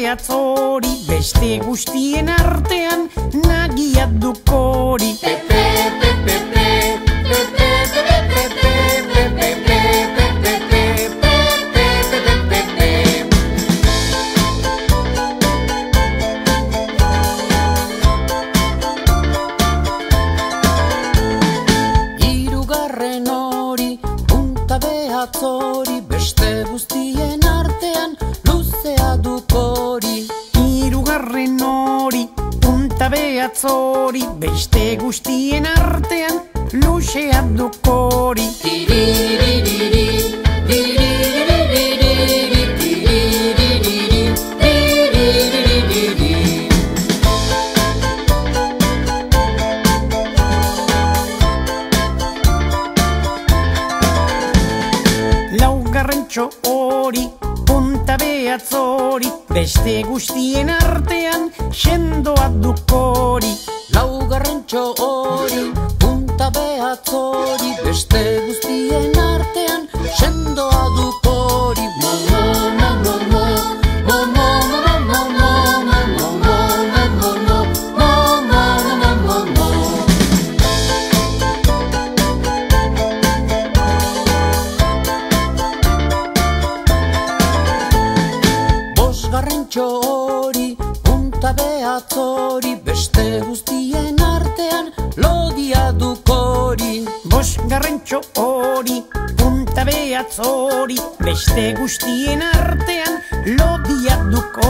behatz hori, beste guztien artean nagia duk hori. Hirugarren hori, punta behatz hori, beste guztien artean luzea duk hori. Hirugarren hori, punta behatz hori, beste guztien artean luzea duk hori. Laugarrentxo hori, punta behatz hori, beste guztien artean sendoa duk hori. Laugarrentxo hori, punta behatz hori, beste guztien artean sendoa duk hori. Bosgarrentxo hori, punta behatz hori, beste guztien artean lodia duk hori. Bosgarrentxo hori, punta behatz hori, beste guztien artean lodia duk